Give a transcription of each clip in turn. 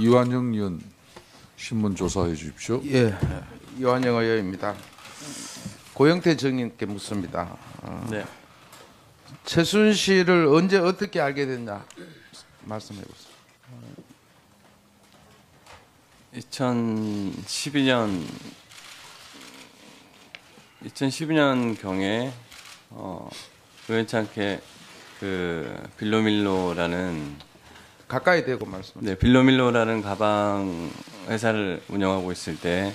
이완영 의원 신문 조사해 주십시오. 예, 이완영 의원입니다. 고영태 정인께 묻습니다. 네. 최순실을 언제 어떻게 알게 됐냐 말씀해 보세요. 2012년 경에 우연찮게 그 빌로밀로라는 가까이 대고 말씀하세요. 네, 빌로밀로라는 가방 회사를 운영하고 있을 때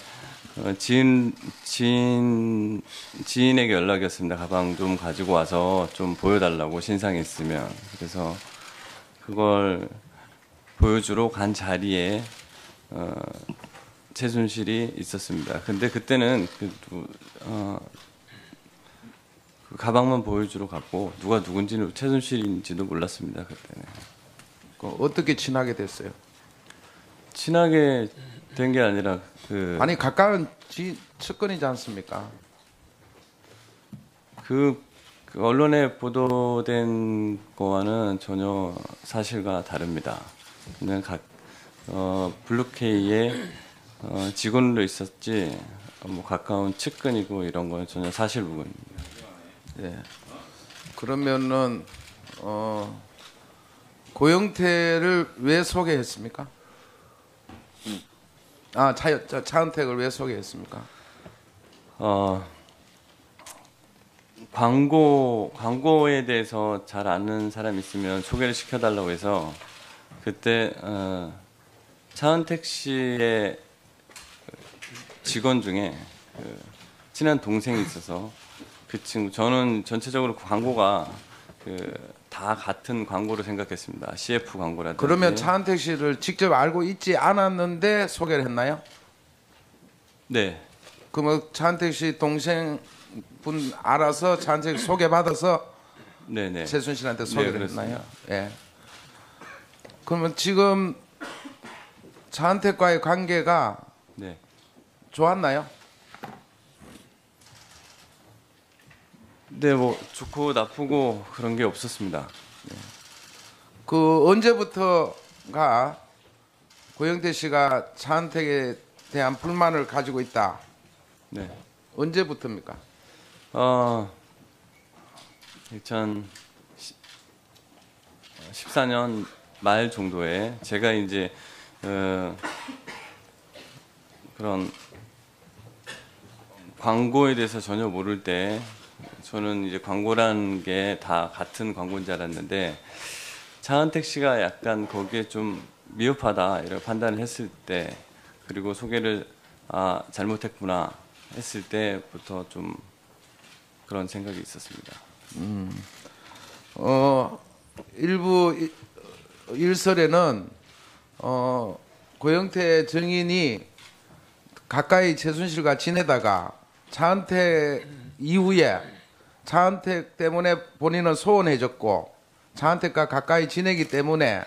지인에게 연락이 왔습니다. 가방 좀 가지고 와서 좀 보여달라고 신상이 있으면. 그래서 그걸 보여주러 간 자리에 최순실이 있었습니다. 근데 그때는 그 가방만 보여주러 갔고 누가 누군지는 최순실인지도 몰랐습니다. 그때는. 어떻게 친하게 됐어요? 친하게 된 게 아니라 아니 가까운 측근이지 않습니까? 그 언론에 보도된 거와는 전혀 사실과 다릅니다. 그냥 블루케이의 직원으로 있었지 뭐 가까운 측근이고 이런 건 전혀 사실 무근입니다. 예. 그러면은 고영태를 왜 소개했습니까? 차은택을 왜 소개했습니까? 광고에 대해서 잘 아는 사람 있으면 소개를 시켜달라고 해서 그때 차은택 씨의 직원 중에 친한 동생이 있어서 그 친구, 저는 전체적으로 광고가 다 같은 광고로 생각했습니다. CF 광고라든지. 그러면 차은택 씨를 직접 알고 있지 않았는데 소개를 했나요? 네. 그러면 차은택 씨 동생분 알아서 차은택 소개받아서 네네. 최순실한테 소개를 했나요? 예. 그러면 지금 차은택과의 관계가 네. 좋았나요? 네, 뭐 좋고 나쁘고 그런 게 없었습니다. 네. 그 언제부터가 고영태 씨가 차은택에 대한 불만을 가지고 있다? 네. 언제부터입니까? 2014년 말 정도에 제가 이제 그런 광고에 대해서 전혀 모를 때 저는 이제 광고라는 게 다 같은 광고인 줄 알았는데 차은택 씨가 약간 거기에 좀 미흡하다 이런 판단을 했을 때 그리고 소개를 잘못했구나 했을 때부터 좀 그런 생각이 있었습니다. 일부 일설에는 고영태 정인이 가까이 최순실과 지내다가 차은택 이후에 차은택 때문에 본인은 소원해졌고 차은택과 가까이 지내기 때문에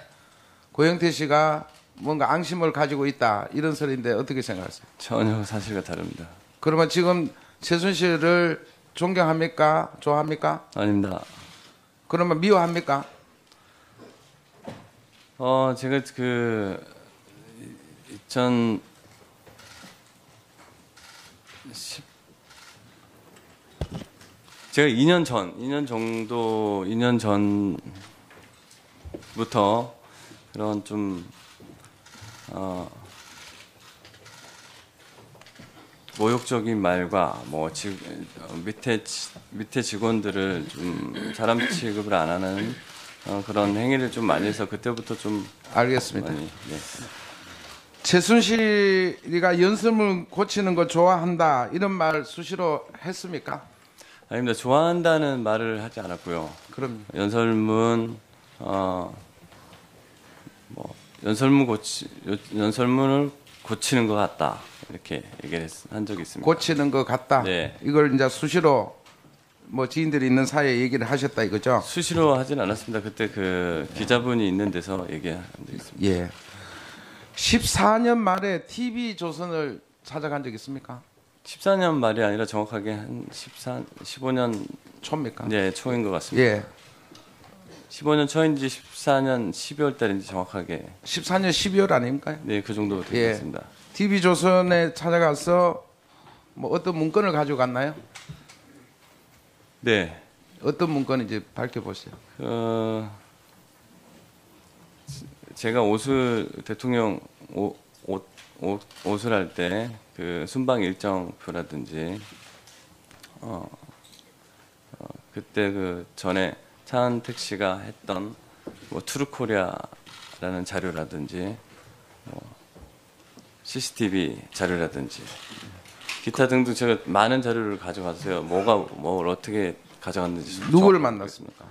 고영태 씨가 뭔가 앙심을 가지고 있다 이런 설인데 어떻게 생각하세요? 전혀 사실과 다릅니다. 그러면 지금 최순실을 존경합니까? 좋아합니까? 아닙니다. 그러면 미워합니까? 제가 제가 2년 전부터 그런 좀 모욕적인 말과 뭐 밑에 직원들을 좀 사람 취급을 안 하는 그런 행위를 좀 많이 해서 그때부터 좀 알겠습니다. 많이, 네. 최순실이가 연설문 고치는 거 좋아한다 이런 말 수시로 했습니까? 아닙니다. 좋아한다는 말을 하지 않았고요. 그럼 연설문을 고치는 것 같다 이렇게 얘기를 한 적이 있습니다. 고치는 것 같다. 네. 이걸 이제 수시로 뭐 지인들이 있는 사이에 얘기를 하셨다 이거죠? 수시로 하진 않았습니다. 그때 그 기자분이 있는 데서 얘기한 적이 있습니다. 예. 14년 말에 TV조선을 찾아간 적 있습니까? 14년 말이 아니라 정확하게 한 15년 초입니까? 네, 초인 것 같습니다. 예. 15년 초인지 14년 12월 달인지 정확하게 14년 12월 아닙니까? 네, 그 정도 예. 되겠습니다. TV조선에 찾아가서 뭐 어떤 문건을 가지고 갔나요? 네. 어떤 문건인지 밝혀보세요. 제가 대통령 옷을 할 때 그 순방 일정표라든지 그때 그 전에 차은택 씨가 했던 뭐 트루코리아라는 자료라든지 CCTV 자료라든지 기타 등등 제가 많은 자료를 가져갔어요. 뭘 어떻게 가져갔는지. 누구를 만났습니까?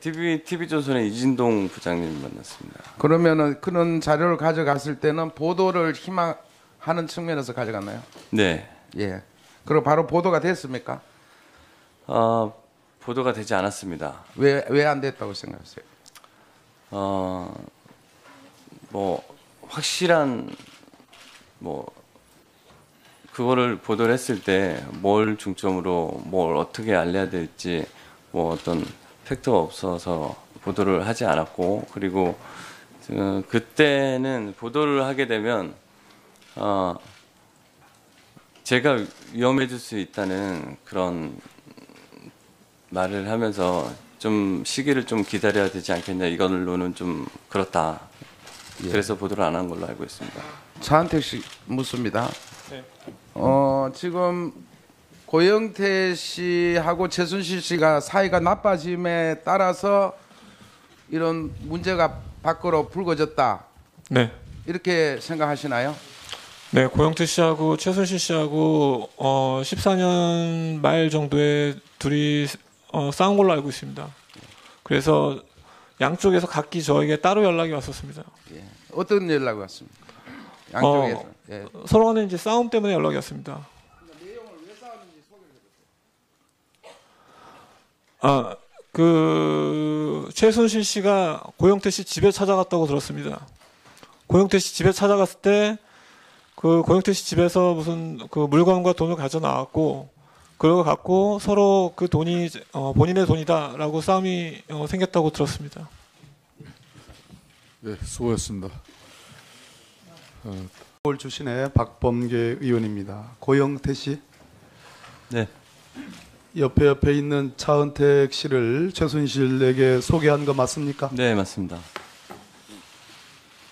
TV조선의 이진동 부장님 만났습니다. 그러면은 그런 자료를 가져갔을 때는 보도를 희망하는 측면에서 가져갔나요? 네. 예. 그리고 바로 보도가 됐습니까? 보도가 되지 않았습니다. 왜 안 됐다고 생각하세요? 뭐 확실한 그거를 보도를 했을 때 뭘 중점으로 뭘 어떻게 알려야 될지 뭐 어떤 팩트가 없어서 보도를 하지 않았고, 그리고 그때는 보도를 하게 되면 제가 위험해질 수 있다는 그런 말을 하면서 좀 시기를 좀 기다려야 되지 않겠냐, 이걸로는 좀 그렇다. 그래서 보도를 안 한 걸로 알고 있습니다. 차은택 씨 묻습니다. 네. 지금 고영태 씨하고 최순실 씨가 사이가 나빠짐에 따라서 이런 문제가 밖으로 불거졌다. 네. 이렇게 생각하시나요? 네, 고영태 씨하고 최순실 씨하고 14년 말 정도에 둘이 싸운 걸로 알고 있습니다. 그래서 양쪽에서 각기 저에게 따로 연락이 왔었습니다. 예. 어떤 연락이 왔습니까? 양쪽에서. 예. 서로 간에 이제 싸움 때문에 연락이 왔습니다. 최순실 씨가 고영태 씨 집에 찾아갔다고 들었습니다. 고영태 씨 집에 찾아갔을 때 그 고영태 씨 집에서 무슨 그 물건과 돈을 가져 나왔고, 그걸 갖고 서로 그 돈이 본인의 돈이다라고 싸움이 생겼다고 들었습니다. 네, 수고했습니다. 서울 출신의 박범계 의원입니다. 고영태 씨, 네. 옆에 있는 차은택 씨를 최순실에게 소개한 거 맞습니까? 네, 맞습니다.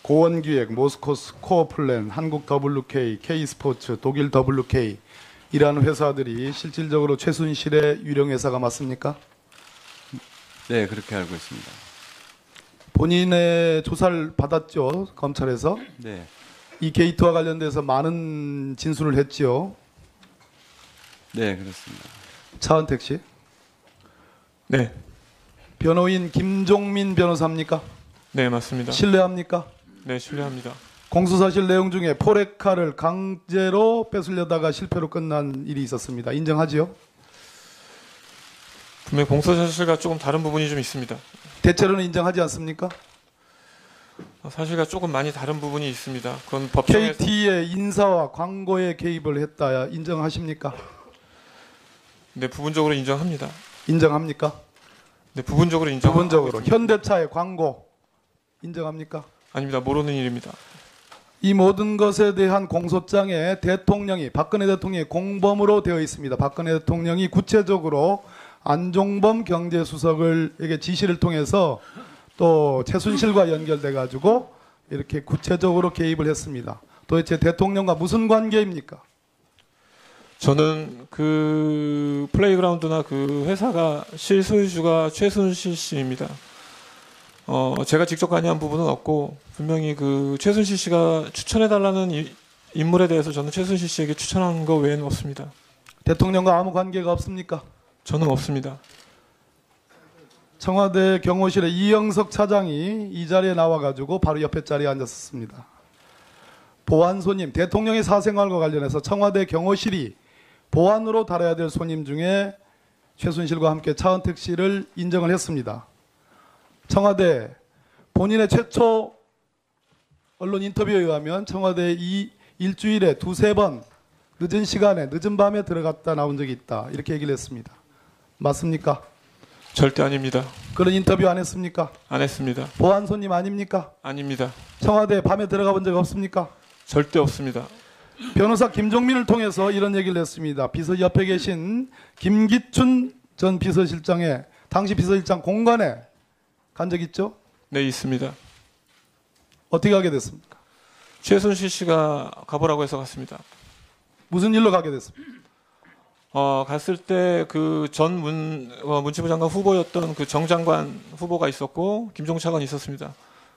고원기획, 모스코스 코어플랜, 한국 WK, K스포츠, 독일 WK 이라는 회사들이 실질적으로 최순실의 유령 회사가 맞습니까? 네, 그렇게 알고 있습니다. 본인의 조사를 받았죠, 검찰에서. 네. 이 게이트와 관련돼서 많은 진술을 했지요. 네, 그렇습니다. 차은택 씨, 네, 변호인 김종민 변호사입니까? 네 맞습니다. 신뢰합니까? 네, 신뢰합니다. 공수사실 내용 중에 포레카를 강제로 뺏으려다가 실패로 끝난 일이 있었습니다. 인정하지요? 분명히 공소사실과 조금 다른 부분이 좀 있습니다. 대체로는 인정하지 않습니까? 사실과 조금 많이 다른 부분이 있습니다. 그건 법정에서 KT의 인사와 광고에 개입을 했다 인정하십니까? 네, 부분적으로 인정합니다. 인정합니까? 네, 부분적으로 인정합니다. 부분적으로 현대차의 광고 인정합니까? 아닙니다. 모르는 일입니다. 이 모든 것에 대한 공소장에 박근혜 대통령이 공범으로 되어 있습니다. 박근혜 대통령이 구체적으로 안종범 경제수석에게 지시를 통해서 또 최순실과 연결돼 가지고 이렇게 구체적으로 개입을 했습니다. 도대체 대통령과 무슨 관계입니까? 저는 그 플레이그라운드나 그 회사가 실소유주가 최순실 씨입니다. 제가 직접 관여한 부분은 없고, 분명히 그 최순실 씨가 추천해달라는 인물에 대해서 저는 최순실 씨에게 추천한 거 외에는 없습니다. 대통령과 아무 관계가 없습니까? 저는 없습니다. 청와대 경호실의 이영석 차장이 이 자리에 나와가지고 바로 옆에 자리에 앉았습니다. 보안 손님, 대통령의 사생활과 관련해서 청와대 경호실이 보안으로 다뤄야 될 손님 중에 최순실과 함께 차은택 씨를 인정을 했습니다. 청와대 본인의 최초 언론 인터뷰에 의하면 청와대 이 일주일에 두세 번 늦은 시간에 늦은 밤에 들어갔다 나온 적이 있다, 이렇게 얘기를 했습니다. 맞습니까? 절대 아닙니다. 그런 인터뷰 안 했습니까? 안 했습니다. 보안소님 아닙니까? 아닙니다. 청와대 밤에 들어가 본 적 없습니까? 절대 없습니다. 변호사 김종민을 통해서 이런 얘기를 했습니다. 비서 옆에 계신 김기춘 전 비서실장의 당시 비서실장 공간에 간 적 있죠? 네, 있습니다. 어떻게 가게 됐습니까? 최순실 씨가 가보라고 해서 갔습니다. 무슨 일로 가게 됐습니까? 갔을 때 그 전 문체부 장관 후보였던 그 정 장관 후보가 있었고 김종 차관이 있었습니다.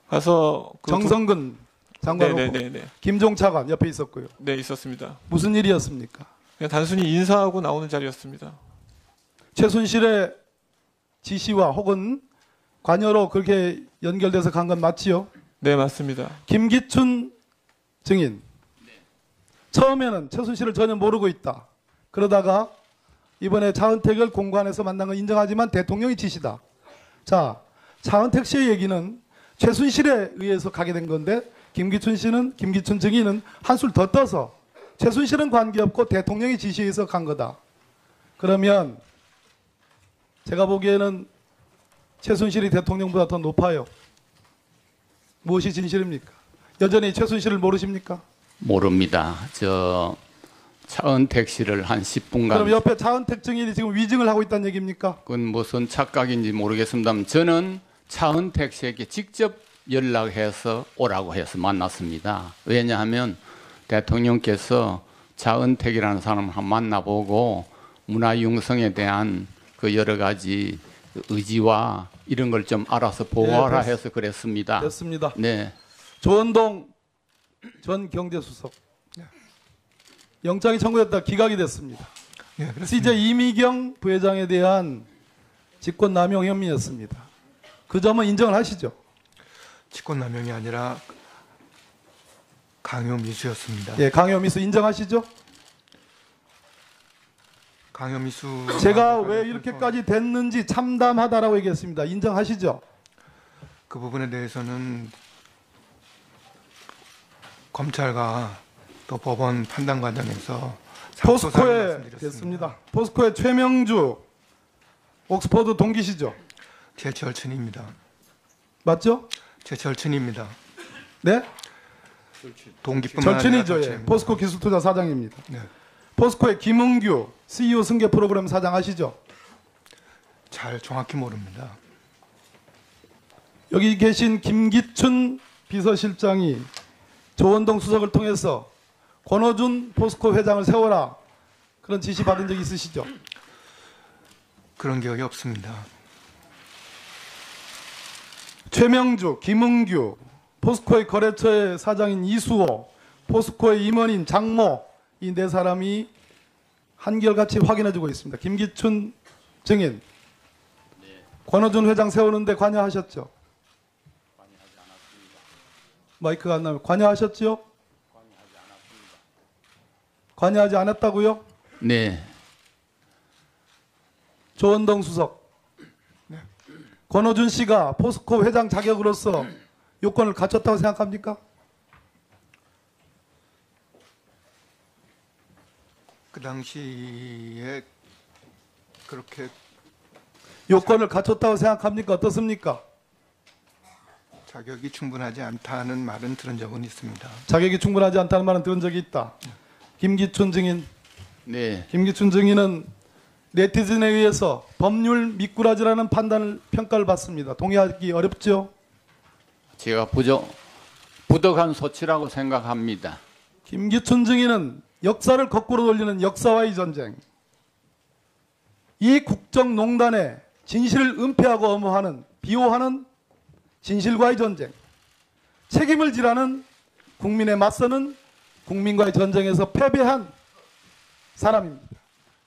가서 그 정성근 장관 후보, 네네네. 김종 차관 옆에 있었고요. 네, 있었습니다. 무슨 일이었습니까? 그냥 단순히 인사하고 나오는 자리였습니다. 최순실의 지시와 혹은 관여로 그렇게 연결돼서 간 건 맞지요? 네, 맞습니다. 김기춘 증인. 처음에는 최순실을 전혀 모르고 있다. 그러다가 이번에 차은택을 공관에서 만난 건 인정하지만 대통령이 지시다. 자, 차은택 씨의 얘기는 최순실에 의해서 가게 된 건데 김기춘 증인은 한술 더 떠서 최순실은 관계없고 대통령이 지시해서 간 거다. 그러면 제가 보기에는 최순실이 대통령보다 더 높아요. 무엇이 진실입니까? 여전히 최순실을 모르십니까? 모릅니다. 차은택 씨를 한 10분간 그럼 옆에 차은택 증인이 지금 위증을 하고 있다는 얘기입니까? 그건 무슨 착각인지 모르겠습니다만 저는 차은택 씨에게 직접 연락해서 오라고 해서 만났습니다. 왜냐하면 대통령께서 차은택이라는 사람을 한번 만나보고 문화융성에 대한 그 여러 가지 의지와 이런 걸 좀 알아서 보고하라 해서 그랬습니다. 됐습니다. 네. 조원동 전 경제수석 영장이 청구됐다 기각이 됐습니다. CJ 이미경 부회장에 대한 직권남용 혐의였습니다. 그 점은 인정을 하시죠? 직권남용이 아니라 강요미수였습니다. 예, 강요미수 인정하시죠? 강요미수 제가 왜 이렇게까지 됐는지 참담하다라고 얘기했습니다. 인정하시죠? 그 부분에 대해서는 검찰과 또 법원 판단 과정에서 포스코에 됐습니다. 포스코의 최명주 옥스퍼드 동기시죠? 제 절친입니다. 맞죠? 제 절친입니다. 네? 동기뿐만 절친이죠. 아니라 예. 포스코 기술투자 사장입니다. 네. 포스코의 김은규 CEO 승계 프로그램 사장 아시죠? 잘 정확히 모릅니다. 여기 계신 김기춘 비서실장이 조원동 수석을 통해서 권오준 포스코 회장을 세워라 그런 지시 받은 적 있으시죠? 그런 기억이 없습니다. 최명주, 김은규, 포스코의 거래처의 사장인 이수호, 포스코의 임원인 장모 이 네 사람이 한결같이 확인해주고 있습니다. 김기춘 증인, 권오준 회장 세우는데 관여하셨죠? 관여하지 않았습니다. 마이크가 안 나면 관여하셨지요? 관여하지 않았습니다. 관여하지 않았다고요? 네. 조원동 수석. 권오준 씨가 포스코 회장 자격으로서 요건을 갖췄다고 생각합니까? 그 당시에 그렇게 요건을 갖췄다고 생각합니까? 어떻습니까? 자격이 충분하지 않다는 말은 들은 적은 있습니다. 자격이 충분하지 않다는 말은 들은 적이 있다. 김기춘 증인. 네. 김기춘 증인은 네티즌에 의해서 법률 미꾸라지라는 평가를 받습니다. 동의하기 어렵죠? 제가 부덕한 소치라고 생각합니다. 김기춘 증인은 역사를 거꾸로 돌리는 역사와의 전쟁. 이 국정농단에 진실을 은폐하고 엄호하는 비호하는 진실과의 전쟁. 책임을 지라는 국민에 맞서는 국민과의 전쟁에서 패배한 사람입니다.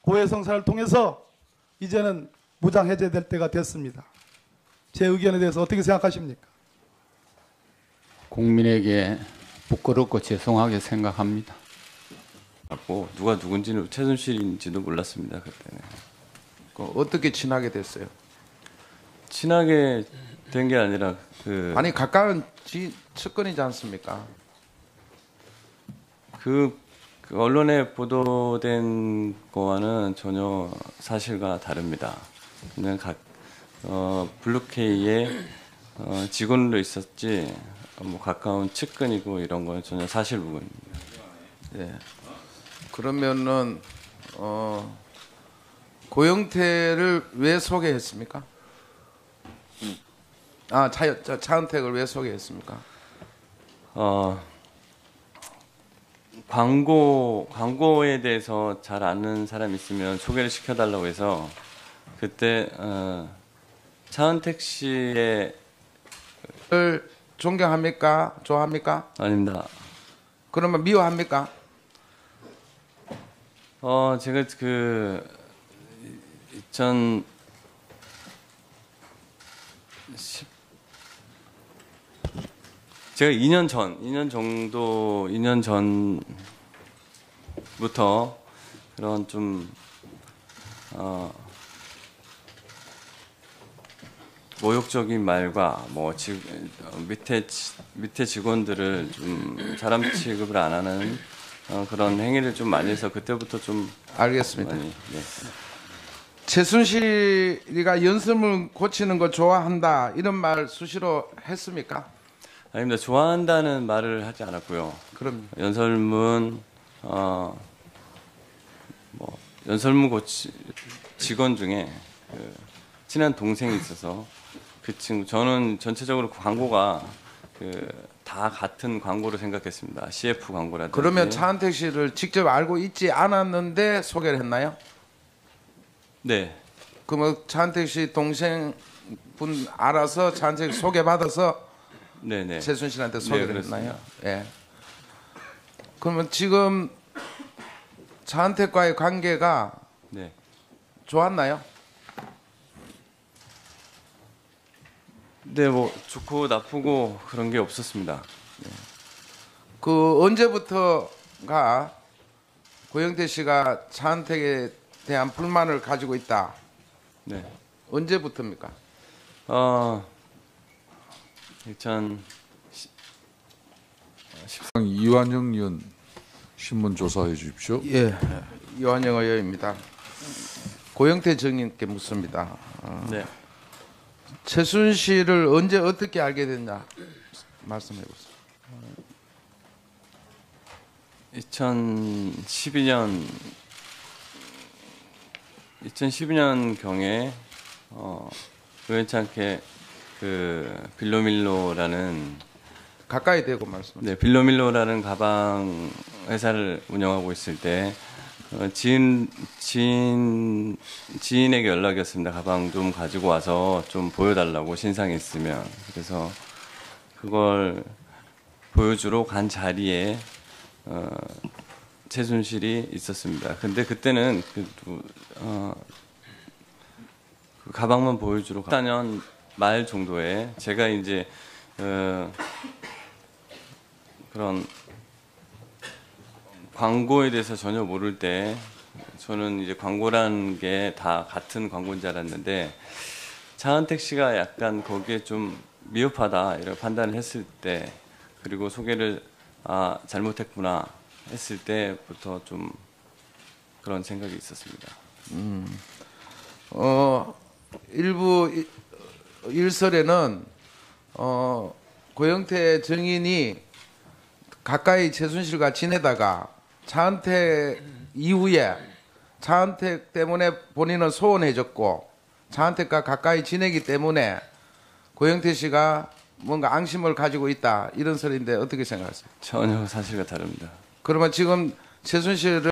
고해성사를 통해서 이제는 무장 해제될 때가 됐습니다. 제 의견에 대해서 어떻게 생각하십니까? 국민에게 부끄럽고 죄송하게 생각합니다. 누가 누군지는 최순실인지도 몰랐습니다. 그때는. 어떻게 친하게 됐어요? 친하게 된 게 아니라 아니 가까운 측근이지 않습니까? 그 언론에 보도된 거와는 전혀 사실과 다릅니다. 그냥 블루케이의 직원으로 있었지 뭐 가까운 측근이고 이런 건 전혀 사실 무근입니다. 예. 그러면은 고영태를 왜 소개했습니까? 차은택을 왜 소개했습니까? 광고에 대해서 잘 아는 사람 있으면 소개를 시켜달라고 해서 그때 차은택 씨의 를 존경합니까? 좋아합니까? 아닙니다. 그러면 미워합니까? 제가 그 2010 제가 2년 전부터 그런 좀 모욕적인 말과 뭐 밑에 직원들을 좀 사람 취급을 안 하는 그런 행위를 좀 많이 해서 그때부터 좀 알겠습니다. 많이, 네. 최순실이가 연설문 고치는 거 좋아한다 이런 말 수시로 했습니까? 아닙니다. 좋아한다는 말을 하지 않았고요. 그럼 연설문 뭐 연설문 직원 중에 그 친한 동생이 있어서 그 친구 저는 전체적으로 광고가 다 같은 광고로 생각했습니다. CF 광고라든지. 그러면 차은택 씨를 직접 알고 있지 않았는데 소개를 했나요? 네. 그러면 차은택 씨 동생분 알아서 차은택 소개받아서 네네. 최순실한테 소개를 네, 했나요? 예. 그러면 지금 차은택과의 관계가 네. 좋았나요? 네, 뭐 좋고 나쁘고 그런 게 없었습니다. 그 언제부터가 고영태 씨가 차은택에 대한 불만을 가지고 있다. 네. 언제부터입니까? 2010 이완영 의원 신문 조사해 주십시오. 예, 이완영 의원입니다. 고영태 정인께 묻습니다. 네. 최순실을 언제 어떻게 알게 됐냐 말씀해 보세요. 2012년 경에 우연찮게 그 빌로밀로라는 가까이 대고 말씀하세요. 네, 빌로밀로라는 가방 회사를 운영하고 있을 때 지인에게 연락이 왔습니다. 가방 좀 가지고 와서 좀 보여달라고 신상이 있으면. 그래서 그걸 보여주러 간 자리에 최순실이 있었습니다. 근데 그때는 그 가방만 보여주러 14년 말 정도에 제가 이제 그런 광고에 대해서 전혀 모를 때 저는 이제 광고라는 게 다 같은 광고인 줄 알았는데 차은택 씨가 약간 거기에 좀 미흡하다 이런 판단을 했을 때 그리고 소개를 잘못했구나 했을 때부터 좀 그런 생각이 있었습니다. 일부 일설에는 고영태 정인이 가까이 최순실과 지내다가 차은택 이후에 차은택 때문에 본인은 소원해졌고 차은택과 가까이 지내기 때문에 고영태 씨가 뭔가 앙심을 가지고 있다 이런 설인데 어떻게 생각하세요? 전혀 사실과 다릅니다. 그러면 지금 최순실을